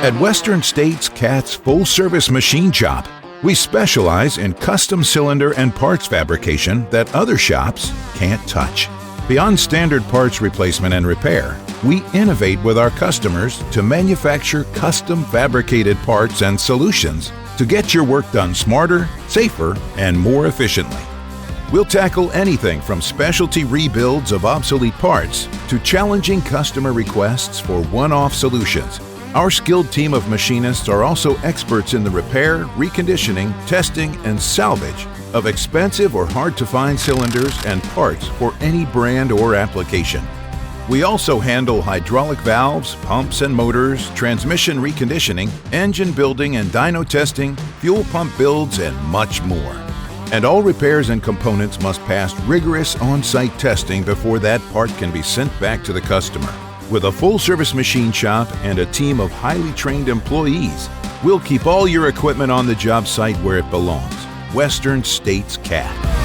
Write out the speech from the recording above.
At Western States Cat's full-service machine shop, we specialize in custom cylinder and parts fabrication that other shops can't touch. Beyond standard parts replacement and repair, we innovate with our customers to manufacture custom fabricated parts and solutions to get your work done smarter, safer, and more efficiently. We'll tackle anything from specialty rebuilds of obsolete parts to challenging customer requests for one-off solutions. Our skilled team of machinists are also experts in the repair, reconditioning, testing, and salvage of expensive or hard-to-find cylinders and parts for any brand or application. We also handle hydraulic valves, pumps and motors, transmission reconditioning, engine building and dyno testing, fuel pump builds, and much more. And all repairs and components must pass rigorous on-site testing before that part can be sent back to the customer. With a full-service machine shop and a team of highly trained employees, we'll keep all your equipment on the job site where it belongs. Western States Cat.